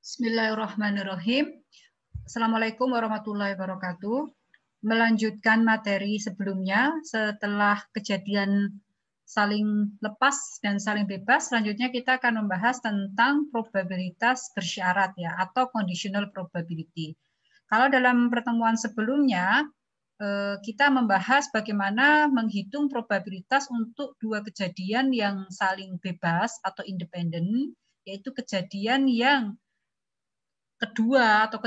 Bismillahirrahmanirrahim. Assalamualaikum warahmatullahi wabarakatuh. Melanjutkan materi sebelumnya, setelah kejadian saling lepas dan saling bebas, selanjutnya kita akan membahas tentang probabilitas bersyarat ya, atau conditional probability. Kalau dalam pertemuan sebelumnya, kita membahas bagaimana menghitung probabilitas untuk dua kejadian yang saling bebas atau independen, yaitu kejadian yang kedua atau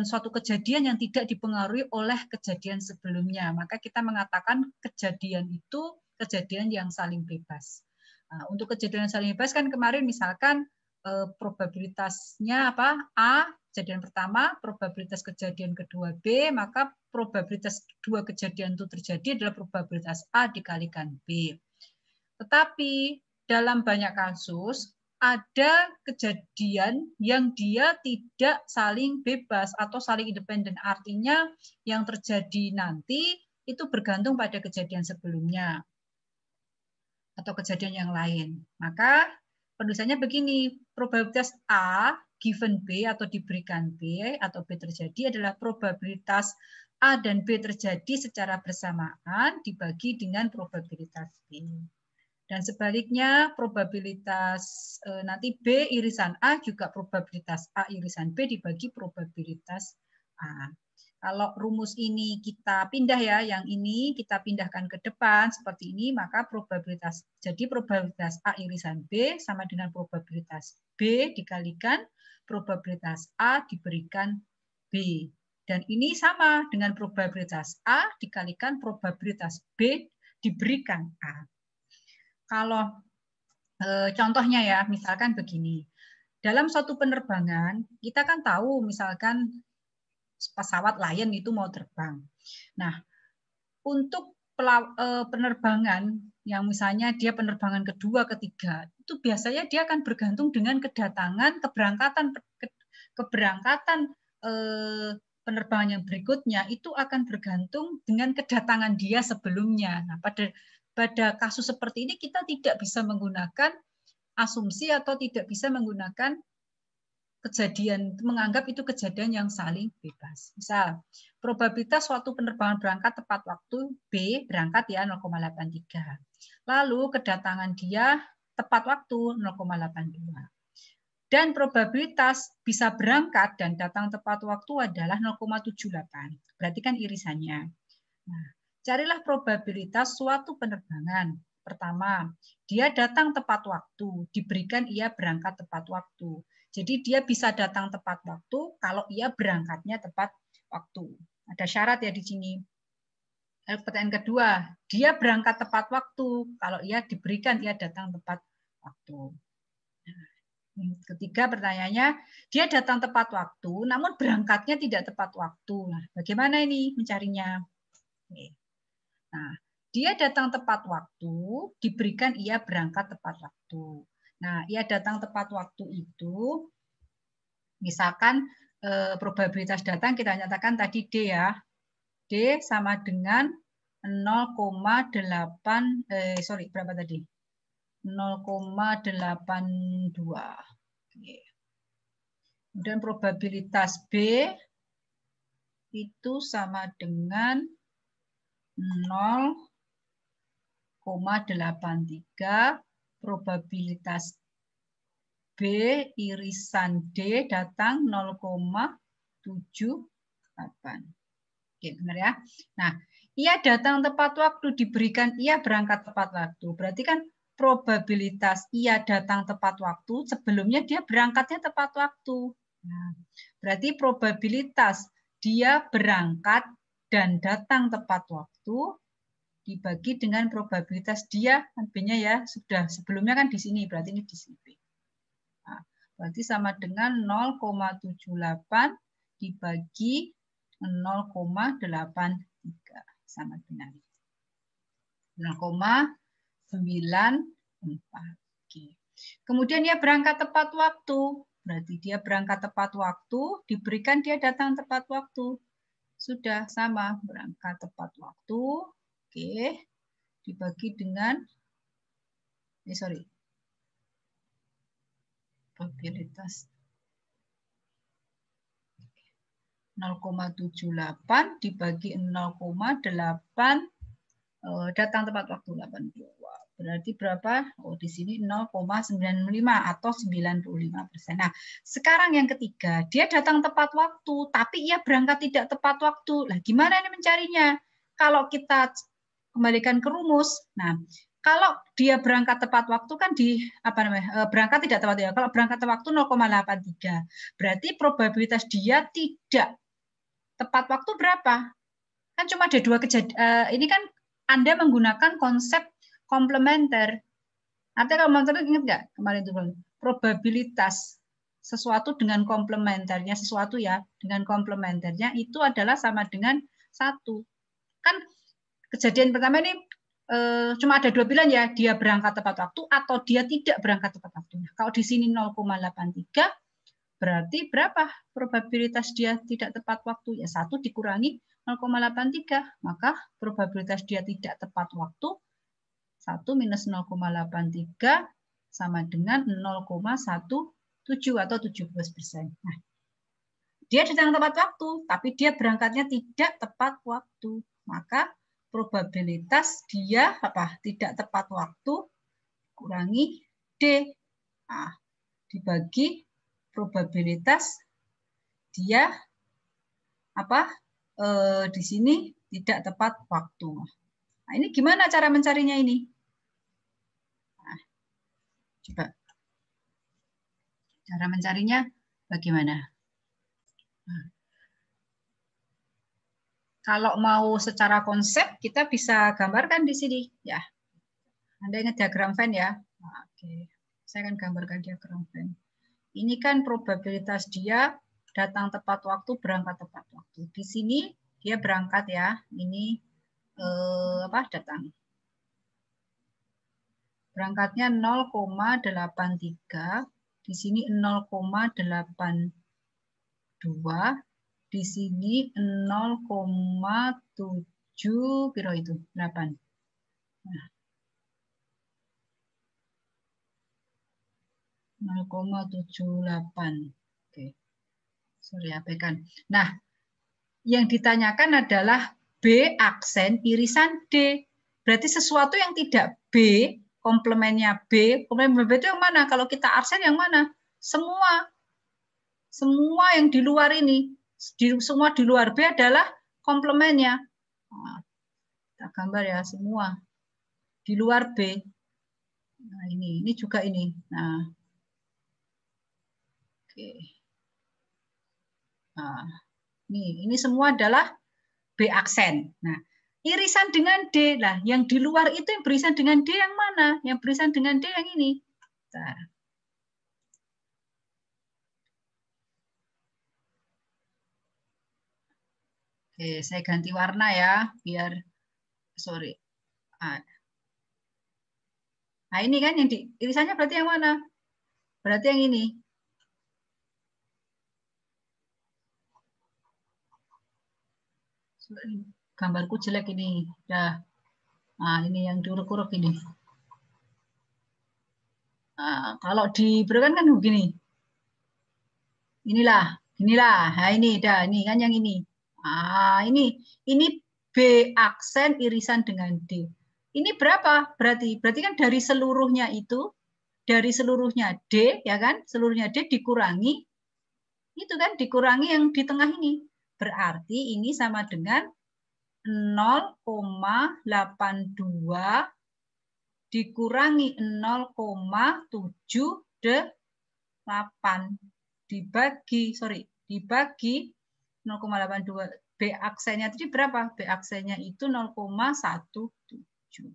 suatu kejadian yang tidak dipengaruhi oleh kejadian sebelumnya. Maka kita mengatakan kejadian itu kejadian yang saling bebas. Nah, untuk kejadian yang saling bebas kan kemarin misalkan probabilitasnya apa? A, kejadian pertama, probabilitas kejadian kedua B, maka probabilitas dua kejadian itu terjadi adalah probabilitas A dikalikan B. Tetapi dalam banyak kasus ada kejadian yang dia tidak saling bebas atau saling independen. Artinya yang terjadi nanti itu bergantung pada kejadian sebelumnya atau kejadian yang lain. Maka penulisannya begini, probabilitas A given B atau diberikan B atau B terjadi adalah probabilitas A dan B terjadi secara bersamaan dibagi dengan probabilitas B. Dan sebaliknya probabilitas nanti B irisan A juga probabilitas A irisan B dibagi probabilitas A. Kalau rumus ini kita pindah ya, yang ini kita pindahkan ke depan seperti ini, maka probabilitas A irisan B sama dengan probabilitas B dikalikan probabilitas A diberikan B. Dan ini sama dengan probabilitas A dikalikan probabilitas B diberikan A. Kalau contohnya ya, misalkan begini. Dalam suatu penerbangan, kita kan tahu misalkan pesawat Lion itu mau terbang. Nah, untuk penerbangan yang misalnya dia penerbangan kedua, ketiga, itu biasanya dia akan bergantung dengan keberangkatan penerbangan yang berikutnya itu akan bergantung dengan kedatangan dia sebelumnya. Nah, pada kasus seperti ini kita tidak bisa menggunakan asumsi atau tidak bisa menggunakan menganggap itu kejadian yang saling bebas. Misal, probabilitas suatu penerbangan berangkat tepat waktu B berangkat ya 0,83. Lalu kedatangan dia tepat waktu 0,82. Dan probabilitas bisa berangkat dan datang tepat waktu adalah 0,78. Berarti kan irisannya. Nah, carilah probabilitas suatu penerbangan. Pertama, dia datang tepat waktu, diberikan ia berangkat tepat waktu. Jadi dia bisa datang tepat waktu kalau ia berangkatnya tepat waktu. Ada syarat ya di sini. Pertanyaan kedua, dia berangkat tepat waktu kalau ia diberikan ia datang tepat waktu. Ketiga pertanyaannya, dia datang tepat waktu, namun berangkatnya tidak tepat waktu. Nah, bagaimana ini mencarinya? Nah, dia datang tepat waktu, diberikan ia berangkat tepat waktu. Nah, ia datang tepat waktu itu, misalkan probabilitas datang kita nyatakan tadi D ya. D sama dengan 0,8, berapa tadi? 0,82. Kemudian probabilitas B itu sama dengan 0,83, probabilitas B irisan D datang 0,78. Oke, benar ya. Nah, ia datang tepat waktu, diberikan ia berangkat tepat waktu. Berarti kan probabilitas ia datang tepat waktu, sebelumnya dia berangkatnya tepat waktu. Nah, berarti probabilitas dia berangkat dan datang tepat waktu dibagi dengan probabilitas dia, B-nya ya, sudah sebelumnya kan di sini, berarti ini di sini. Nah, berarti sama dengan 0,78 dibagi 0,83 sama dengan 0,94. Kemudian dia berangkat tepat waktu. Berarti dia berangkat tepat waktu, diberikan dia datang tepat waktu. Sudah sama, berangkat tepat waktu. Oke. Dibagi dengan probabilitas 0,78 dibagi 0,8 datang tepat waktu 82. Berarti berapa? Oh, di sini 0,95 atau 95%. Nah, sekarang yang ketiga, dia datang tepat waktu, tapi ia berangkat tidak tepat waktu. Nah, gimana ini mencarinya? Kalau kita kembalikan ke rumus, nah, kalau dia berangkat tepat waktu kan berangkat tidak tepat waktu. Kalau berangkat tepat waktu 0,83. Berarti probabilitas dia tidak tepat waktu berapa? Kan cuma ada dua kejadian. Ini kan Anda menggunakan konsep komplementer. Artinya komplementer ingat nggak kemarin itu probabilitas sesuatu dengan komplementernya sesuatu ya dengan komplementernya itu adalah sama dengan 1. Kan kejadian pertama ini cuma ada 2 pilihan ya, dia berangkat tepat waktu atau dia tidak berangkat tepat waktu. Nah, kalau di sini 0,83 berarti berapa probabilitas dia tidak tepat waktu? Ya 1 dikurangi 0,83, maka probabilitas dia tidak tepat waktu 1 minus 0,83 sama dengan 0,17 atau 17%. Nah, dia datang tepat waktu, tapi dia berangkatnya tidak tepat waktu. Maka probabilitas dia tidak tepat waktu kurangi D. Nah, dibagi probabilitas dia di sini tidak tepat waktu. Nah, ini gimana cara mencarinya ini? Nah, coba. Cara mencarinya bagaimana? Nah, kalau mau secara konsep, kita bisa gambarkan di sini. Ya, Anda ingat diagram Venn ya? Nah, oke, saya akan gambarkan diagram Venn. Ini kan probabilitas dia datang tepat waktu, berangkat tepat waktu. Di sini dia berangkat ya. Ini datang. Berangkatnya 0,83, di sini 0,82, di sini 0,7 kira itu 8. Nah, 0,78. Oke. Sorry, abaikan. Nah, yang ditanyakan adalah B aksen irisan D. Berarti sesuatu yang tidak B, komplemennya B, komplemen B itu yang mana? Kalau kita aksen yang mana? Semua. Semua yang di luar ini. Semua di luar B adalah komplemennya. Nah, kita gambar ya, semua. Di luar B. Nah, ini juga ini. Nah, oke. Nah, ini semua adalah B aksen. Nah, irisan dengan D. Nah, yang di luar itu yang beririsan dengan D yang mana? Yang beririsan dengan D yang ini. Nah. Oke, saya ganti warna ya, biar sorry. Nah, ini kan yang di irisannya berarti yang mana? Berarti yang ini. Gambarku jelek ini. Dah. Nah, ini yang diuruk-uruk ini. Nah, kalau diberikan kan begini. Inilah. Nah, ini dah, ini kan yang ini. Ah, ini B aksen irisan dengan D. Ini berapa? Berarti kan dari seluruhnya itu, dari seluruhnya D, ya kan? Seluruhnya D dikurangi, itu kan dikurangi yang di tengah ini. Berarti ini sama dengan 0,82 dikurangi 0,78 dibagi 0,82. B aksennya tadi berapa? B aksennya itu 0,17.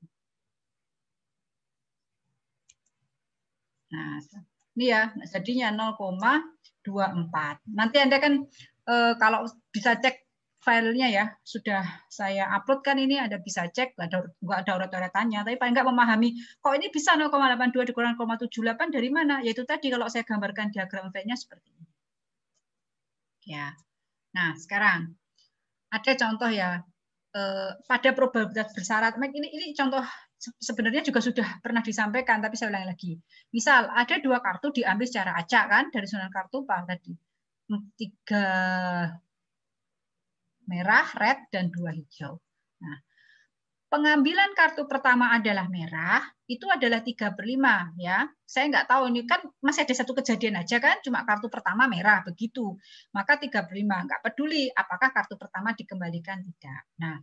Nah, ini ya, jadinya 0,24. Nanti Anda kan kalau bisa cek filenya ya, sudah saya upload kan ini, Anda bisa cek, nggak ada urat-uratannya, tapi paling nggak memahami, kok ini bisa 0,82 dikurang 0,78 dari mana? Yaitu tadi kalau saya gambarkan diagram V-nya seperti ini. Ya. Nah, sekarang ada contoh ya, pada probabilitas bersyarat. Ini contoh sebenarnya juga sudah pernah disampaikan, tapi saya ulangi lagi. Misal ada 2 kartu diambil secara acak kan dari susunan kartu Pak tadi. 3 merah, red, dan 2 hijau. Nah, pengambilan kartu pertama adalah merah, itu adalah 3/5 ya. Saya nggak tahu, ini kan masih ada satu kejadian aja kan, cuma kartu pertama merah begitu. Maka 3/5, nggak peduli apakah kartu pertama dikembalikan tidak. Nah,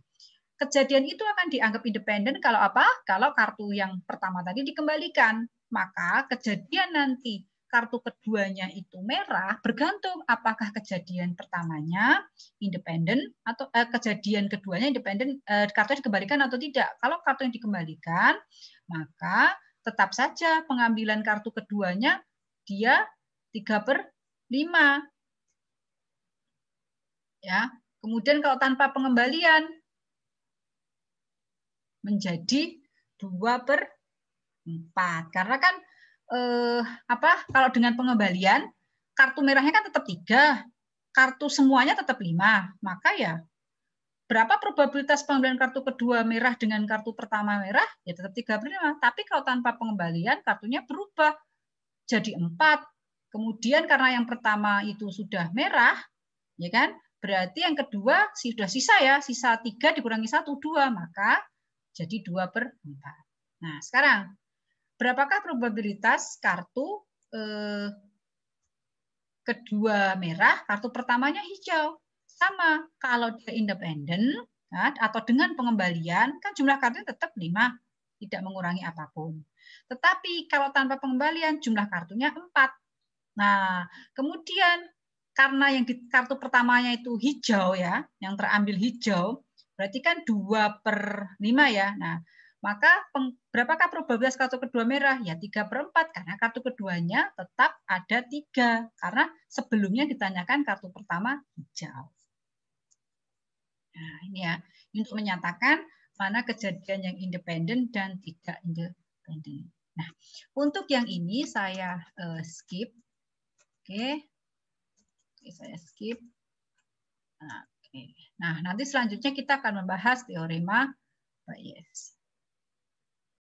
kejadian itu akan dianggap independen kalau apa? Kalau kartu yang pertama tadi dikembalikan. Maka kejadian nanti kartu keduanya itu merah bergantung apakah kejadian pertamanya independen atau kejadian keduanya independen, kartunya dikembalikan atau tidak. Kalau kartu yang dikembalikan, maka tetap saja pengambilan kartu keduanya dia 3/5. Ya. Kemudian kalau tanpa pengembalian menjadi 2/4. Karena kan kalau dengan pengembalian kartu merahnya kan tetap 3, kartu semuanya tetap 5. Maka ya berapa probabilitas pengambilan kartu kedua merah dengan kartu pertama merah? Ya tetap 3/5. Tapi kalau tanpa pengembalian kartunya berubah jadi 4. Kemudian karena yang pertama itu sudah merah, ya kan? Berarti yang kedua sudah sisa ya, sisa 3 dikurangi 1, 2, maka jadi 2/4. Nah, sekarang berapakah probabilitas kartu kedua merah, kartu pertamanya hijau? Sama, kalau dia independen kan, atau dengan pengembalian, kan jumlah kartunya tetap 5, tidak mengurangi apapun. Tetapi kalau tanpa pengembalian, jumlah kartunya 4. Nah, kemudian karena yang di kartu pertamanya itu hijau ya, yang terambil hijau, berarti kan 2/5 ya. Nah, maka berapakah probabilitas kartu kedua merah? Ya 3/4, karena kartu keduanya tetap ada 3. Karena sebelumnya ditanyakan kartu pertama hijau. Nah, ini ya, untuk menyatakan mana kejadian yang independen dan tidak independen. Nah, untuk yang ini saya skip. Oke, saya skip. Nah, nanti selanjutnya kita akan membahas teorema Bayes.